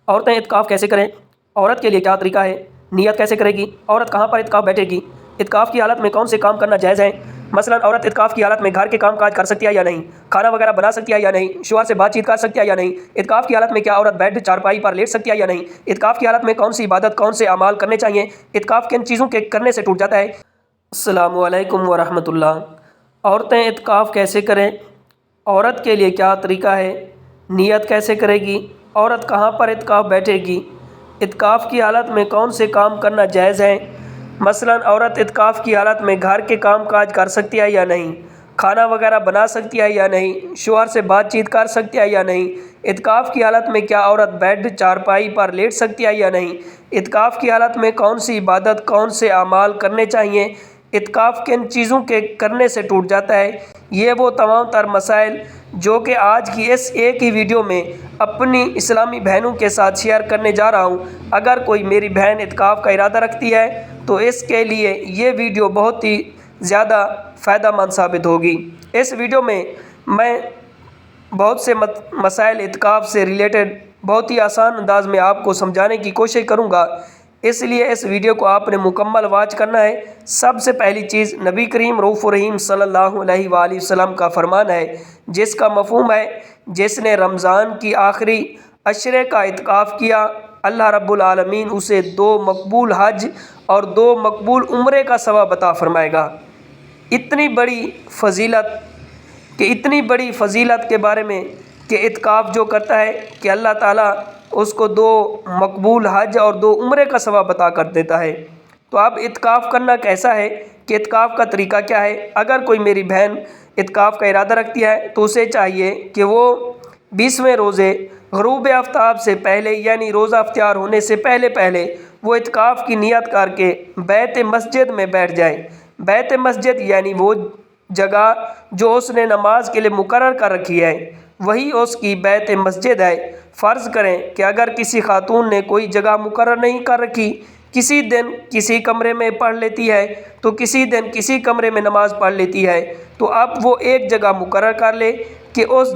عورتیں اعتکاف کیسے کریں؟ عورت کے لیے کیا طریقہ ہے؟ نیت کیسے کرے گی؟ عورت کہاں پر اعتکاف بیٹھے گی؟ اعتکاف کی حالت میں کون سے کام کرنا جائز ہیں؟ مثلا عورت اعتکاف کی حالت میں گھر کے کام کاج کر سکتی ہے یا نہیں؟ کھانا وغیرہ بنا سکتی ہے یا نہیں؟ شوہر سے بات چیت کر سکتی ہے یا نہیں؟ اعتکاف کی حالت میں کیا عورت بیڈ چارپائی پر لیٹ سکتی ہے یا نہیں؟ اعتکاف کی حالت میں کون سی عبادت، کون سے اعمال کرنے چاہیے؟ اعتکاف کن چیزوں کے کرنے سے ٹوٹ جاتا ہے؟ السلام علیکم ورحمۃ اللہ۔ عورتیں اعتکاف کیسے کریں؟ عورت کے لیے کیا طریقہ ہے؟ نیت کیسے کرے گی؟ عورت کہاں پر اعتکاف بیٹھے گی؟ اعتکاف کی حالت میں کون سے کام کرنا جائز ہیں؟ مثلا عورت اعتکاف کی حالت میں گھر کے کام کاج کر سکتی ہے یا نہیں؟ کھانا وغیرہ بنا سکتی ہے یا نہیں؟ شوہر سے بات چیت کر سکتی ہے یا نہیں؟ اعتکاف کی حالت میں کیا عورت بیڈ چارپائی پر لیٹ سکتی ہے یا نہیں؟ اعتکاف کی حالت میں کون سی عبادت، کون سے اعمال کرنے چاہیے؟ اعتکاف کن چیزوں کے کرنے سے ٹوٹ جاتا ہے؟ یہ وہ تمام تر مسائل جو کہ آج کی اس ایک ہی ویڈیو میں اپنی اسلامی بہنوں کے ساتھ شیئر کرنے جا رہا ہوں۔ اگر کوئی میری بہن اعتکاف کا ارادہ رکھتی ہے تو اس کے لیے یہ ویڈیو بہت ہی زیادہ فائدہ مند ثابت ہوگی۔ اس ویڈیو میں بہت سے مسائل اعتکاف سے ریلیٹڈ بہت ہی آسان انداز میں آپ کو سمجھانے کی کوشش کروں گا، اس لیے اس ویڈیو کو آپ نے مکمل واچ کرنا ہے۔ سب سے پہلی چیز، نبی کریم رؤوف الرحیم صلی اللہ علیہ وآلہ وسلم کا فرمان ہے جس کا مفہوم ہے جس نے رمضان کی آخری عشرے کا اعتکاف کیا، اللہ رب العالمین اسے 2 مقبول حج اور 2 مقبول عمرے کا ثواب عطا فرمائے گا۔ اتنی بڑی فضیلت کے بارے میں کہ اعتکاف جو کرتا ہے کہ اللہ تعالیٰ اس کو 2 مقبول حج اور 2 عمرے کا ثواب عطا کر دیتا ہے۔ تو اب اعتکاف کرنا کیسا ہے کہ اعتکاف کا طریقہ کیا ہے؟ اگر کوئی میری بہن اعتکاف کا ارادہ رکھتی ہے تو اسے چاہیے کہ وہ 20ویں روزے غروب آفتاب سے پہلے یعنی روزہ افطار ہونے سے پہلے وہ اعتکاف کی نیت کر کے بیت مسجد میں بیٹھ جائے۔ بیت مسجد یعنی وہ جگہ جو اس نے نماز کے لیے مقرر کر رکھی ہے، وہی اس کی بیت مسجد ہے۔ فرض کریں کہ اگر کسی خاتون نے کوئی جگہ مقرر نہیں کر رکھی، کسی دن کسی کمرے میں پڑھ لیتی ہے تو کسی دن کسی کمرے میں نماز پڑھ لیتی ہے، تو اب وہ ایک جگہ مقرر کر لے کہ اس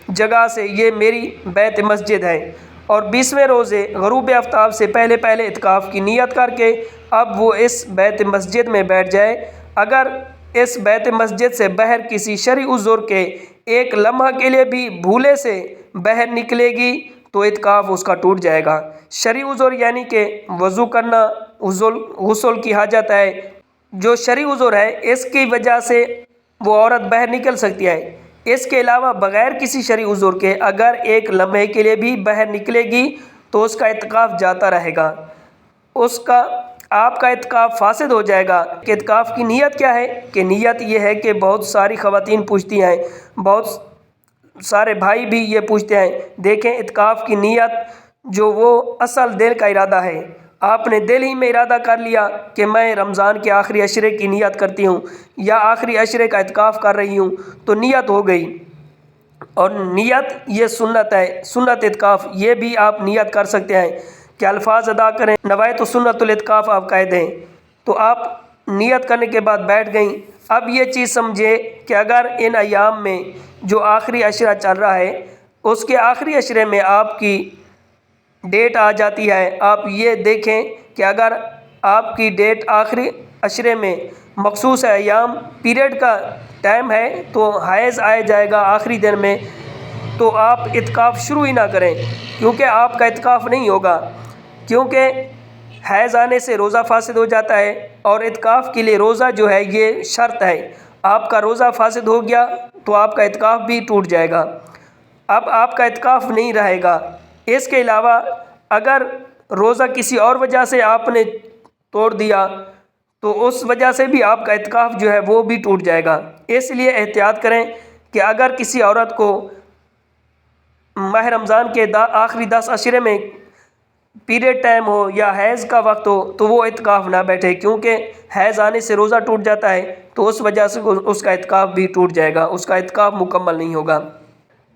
جگہ سے یہ میری بیت مسجد ہے، اور 20ویں روزے غروب آفتاب سے پہلے اعتکاف کی نیت کر کے اب وہ اس بیت مسجد میں بیٹھ جائے۔ اگر اس بیت مسجد سے باہر کسی شرعی عذر کے ایک لمحہ کے لیے بھی بھولے سے باہر نکلے گی تو اعتکاف اس کا ٹوٹ جائے گا۔ شرعی عذر یعنی کہ وضو کرنا، غسل کی حاجت ہے، جو شرعی عذر ہے اس کی وجہ سے وہ عورت باہر نکل سکتی ہے۔ اس کے علاوہ بغیر کسی شرعی عذر کے اگر ایک لمحے کے لیے بھی باہر نکلے گی تو اس کا اعتکاف جاتا رہے گا، آپ کا اعتکاف فاسد ہو جائے گا۔ کہ اعتکاف کی نیت کیا ہے؟ کہ نیت یہ ہے کہ بہت ساری خواتین پوچھتی ہیں، بہت سارے بھائی بھی یہ پوچھتے ہیں، دیکھیں اعتکاف کی نیت جو وہ اصل دل کا ارادہ ہے، آپ نے دل ہی میں ارادہ کر لیا کہ میں رمضان کے آخری عشرے کی نیت کرتی ہوں یا آخری عشرے کا اعتکاف کر رہی ہوں، تو نیت ہو گئی۔ اور نیت یہ سنت ہے، سنت اعتکاف یہ بھی آپ نیت کر سکتے ہیں کہ الفاظ ادا کریں، نویت سنت الاعتکاف آپ کہہ دیں، تو آپ نیت کرنے کے بعد بیٹھ گئیں۔ اب یہ چیز سمجھے کہ اگر ان ایام میں جو آخری عشرہ چل رہا ہے اس کے آخری عشرے میں آپ کی ڈیٹ آ جاتی ہے، آپ یہ دیکھیں کہ اگر آپ کی ڈیٹ آخری عشرے میں مخصوص ایام پیریڈ کا ٹائم ہے تو حیض آ جائے گا آخری دن میں، تو آپ اعتکاف شروع ہی نہ کریں، کیونکہ آپ کا اعتکاف نہیں ہوگا، کیونکہ حیض آنے سے روزہ فاسد ہو جاتا ہے، اور اعتکاف کے لیے روزہ جو ہے یہ شرط ہے۔ آپ کا روزہ فاسد ہو گیا تو آپ کا اعتکاف بھی ٹوٹ جائے گا، اب آپ کا اعتکاف نہیں رہے گا۔ اس کے علاوہ اگر روزہ کسی اور وجہ سے آپ نے توڑ دیا تو اس وجہ سے بھی آپ کا اعتکاف جو ہے وہ بھی ٹوٹ جائے گا۔ اس لیے احتیاط کریں کہ اگر کسی عورت کو ماہ رمضان کے آخری 10 عشرے میں پیریڈ ٹائم ہو یا حیض کا وقت ہو تو وہ اعتکاف نہ بیٹھے، کیونکہ حیض آنے سے روزہ ٹوٹ جاتا ہے تو اس وجہ سے اس کا اعتکاف بھی ٹوٹ جائے گا، اس کا اعتکاف مکمل نہیں ہوگا۔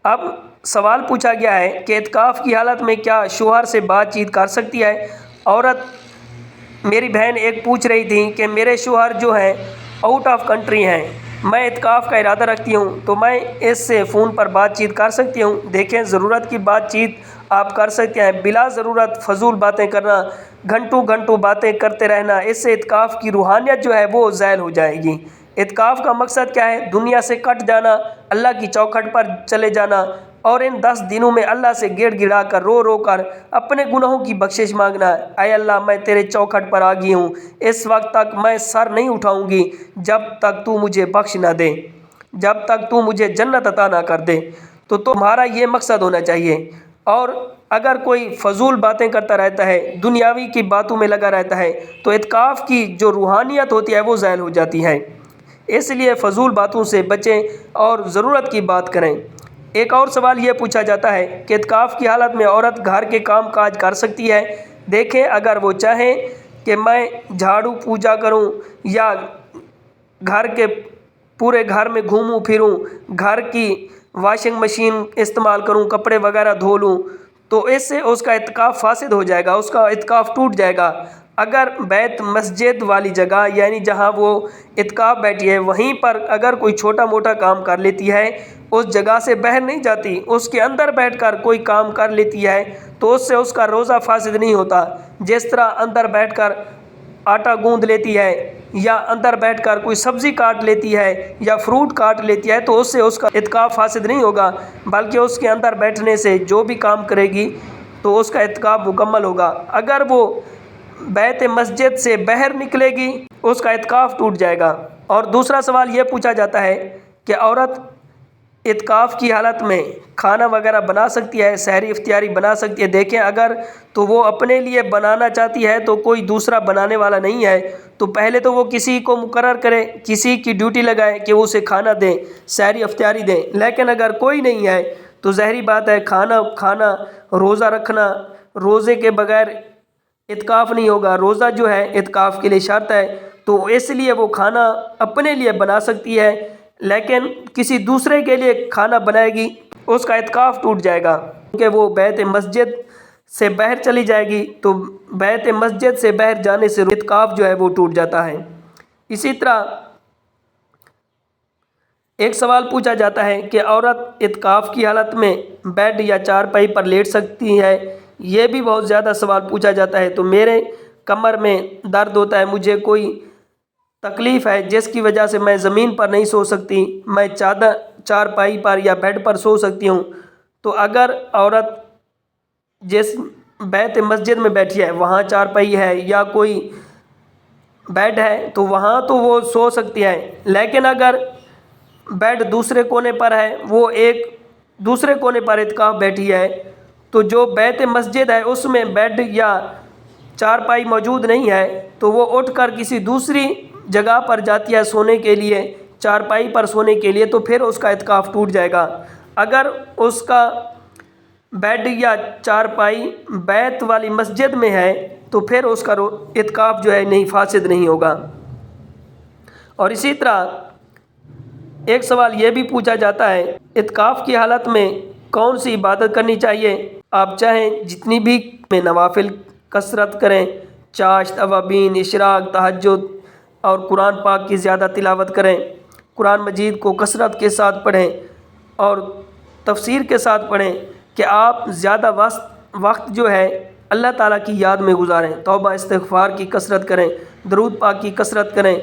اب سوال پوچھا گیا ہے کہ اعتکاف کی حالت میں کیا شوہر سے بات چیت کر سکتی ہے؟ عورت میری بہن ایک پوچھ رہی تھی کہ میرے شوہر جو ہیں آؤٹ آف کنٹری ہیں، میں اعتکاف کا ارادہ رکھتی ہوں تو میں اس سے فون پر بات چیت کر سکتی ہوں؟ دیکھیں ضرورت کی بات چیت آپ کر سکتے ہیں۔ بلا ضرورت فضول باتیں کرنا، گھنٹوں گھنٹوں باتیں کرتے رہنا، اس سے اعتکاف کی روحانیت جو ہے وہ زائل ہو جائے گی۔ اعتکاف کا مقصد کیا ہے؟ دنیا سے کٹ جانا، اللہ کی چوکھٹ پر چلے جانا اور ان 10 دنوں میں اللہ سے گڑ گڑا کر رو رو کر اپنے گناہوں کی بخشش مانگنا۔ اے اللہ، میں تیرے چوکھٹ پر آ گئی ہوں، اس وقت تک میں سر نہیں اٹھاؤں گی جب تک تو مجھے بخش نہ دے، جب تک تو مجھے جنت عطا نہ کر دے۔ تو تمہارا یہ مقصد ہونا چاہیے۔ اور اگر کوئی فضول باتیں کرتا رہتا ہے، دنیاوی کی باتوں میں لگا رہتا ہے، تو اعتکاف کی جو روحانیت ہوتی ہے وہ زائل ہو جاتی ہے۔ اس لیے فضول باتوں سے بچیں اور ضرورت کی بات کریں۔ ایک اور سوال یہ پوچھا جاتا ہے کہ اعتکاف کی حالت میں عورت گھر کے کام کاج کر سکتی ہے؟ دیکھیں، اگر وہ چاہیں کہ میں جھاڑو پوجا کروں یا گھر کے پورے گھر میں گھوموں پھروں، گھر کی واشنگ مشین استعمال کروں، کپڑے وغیرہ دھو لوں، تو اس سے اس کا اعتکاف فاسد ہو جائے گا، اس کا اعتکاف ٹوٹ جائے گا۔ اگر بیت مسجد والی جگہ یعنی جہاں وہ اعتکاف بیٹھی ہے وہیں پر اگر کوئی چھوٹا موٹا کام کر لیتی ہے، اس جگہ سے باہر نہیں جاتی، اس کے اندر بیٹھ کر کوئی کام کر لیتی ہے، تو اس سے اس کا روزہ فاسد نہیں ہوتا۔ جس طرح اندر بیٹھ کر آٹا گوندھ لیتی ہے یا اندر بیٹھ کر کوئی سبزی کاٹ لیتی ہے یا فروٹ کاٹ لیتی ہے، تو اس سے اس کا اعتکاف فاسد نہیں ہوگا، بلکہ اس کے اندر بیٹھنے سے جو بھی کام کرے گی تو اس کا اعتکاف مکمل ہوگا۔ اگر وہ بیت مسجد سے باہر نکلے گی، اس کا اعتکاف ٹوٹ جائے گا۔ اور دوسرا سوال یہ پوچھا جاتا ہے کہ عورت اعتکاف کی حالت میں کھانا وغیرہ بنا سکتی ہے، سحری افطاری بنا سکتی ہے؟ دیکھیں، اگر تو وہ اپنے لیے بنانا چاہتی ہے تو کوئی دوسرا بنانے والا نہیں ہے، تو پہلے تو وہ کسی کو مقرر کرے، کسی کی ڈیوٹی لگائے کہ وہ اسے کھانا دیں، سحری افطاری دیں۔ لیکن اگر کوئی نہیں ہے تو ظاہری بات ہے کھانا کھانا، روزہ رکھنا، روزے کے بغیر اعتکاف نہیں ہوگا۔ روزہ جو ہے اعتکاف کے لیے شرط ہے، تو اس لیے وہ کھانا اپنے لیے بنا سکتی ہے، لیکن کسی دوسرے کے لیے کھانا بنائے گی اس کا اعتکاف ٹوٹ جائے گا، کیونکہ وہ بیت مسجد سے باہر چلی جائے گی، تو بیت مسجد سے باہر جانے سے اعتکاف جو ہے وہ ٹوٹ جاتا ہے۔ اسی طرح ایک سوال پوچھا جاتا ہے کہ عورت اعتکاف کی حالت میں بیڈ یا چارپائی پر لیٹ سکتی ہے؟ یہ بھی بہت زیادہ سوال پوچھا جاتا ہے۔ تو میرے کمر میں درد ہوتا ہے، مجھے کوئی تکلیف ہے جس کی وجہ سے میں زمین پر نہیں سو سکتی، میں چادر چارپائی پر یا بیڈ پر سو سکتی ہوں۔ تو اگر عورت جس بیت مسجد میں بیٹھی ہے وہاں چارپائی ہے یا کوئی بیڈ ہے تو وہاں تو وہ سو سکتی ہے، لیکن اگر بیڈ دوسرے کونے پر ہے، وہ ایک دوسرے کونے پر اعتکاف بیٹھی ہے، تو جو بیت مسجد ہے اس میں بیڈ یا چارپائی موجود نہیں ہے، تو وہ اٹھ کر کسی دوسری جگہ پر جاتی ہے سونے کے لیے، چارپائی پر سونے کے لیے، تو پھر اس کا اعتکاف ٹوٹ جائے گا۔ اگر اس کا بیڈ یا چارپائی بیت والی مسجد میں ہے تو پھر اس کا اعتکاف جو ہے نہیں فاسد نہیں ہوگا۔ اور اسی طرح ایک سوال یہ بھی پوچھا جاتا ہے اعتکاف کی حالت میں کون سی عبادت کرنی چاہیے؟ آپ چاہیں جتنی بھی میں نوافل کثرت کریں، چاشت، اوابین، اشراق، تہجد اور قرآن پاک کی زیادہ تلاوت کریں، قرآن مجید کو کثرت کے ساتھ پڑھیں اور تفسیر کے ساتھ پڑھیں کہ آپ زیادہ وقت جو ہے اللہ تعالیٰ کی یاد میں گزاریں، توبہ استغفار کی کثرت کریں، درود پاک کی کثرت کریں۔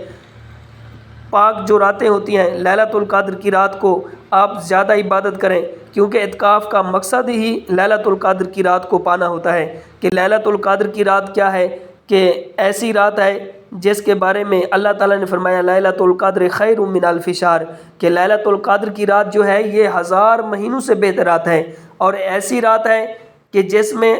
پاک جو راتیں ہوتی ہیں لیلۃ القدر کی رات کو آپ زیادہ عبادت کریں، کیونکہ اعتکاف کا مقصد ہی لیلۃ القدر کی رات کو پانا ہوتا ہے۔ کہ لیلۃ القدر کی رات کیا ہے؟ کہ ایسی رات ہے جس کے بارے میں اللہ تعالیٰ نے فرمایا لیلۃ القدر خیر من الف شہر، کہ لیلۃ القدر کی رات جو ہے یہ 1000 مہینوں سے بہتر رات ہے، اور ایسی رات ہے کہ جس میں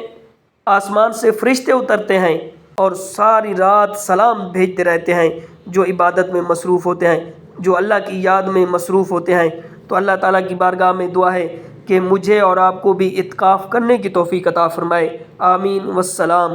آسمان سے فرشتے اترتے ہیں اور ساری رات سلام بھیجتے رہتے ہیں، جو عبادت میں مصروف ہوتے ہیں، جو اللہ کی یاد میں مصروف ہوتے ہیں۔ تو اللہ تعالیٰ کی بارگاہ میں دعا ہے کہ مجھے اور آپ کو بھی اعتکاف کرنے کی توفیق عطا فرمائے۔ آمین والسلام۔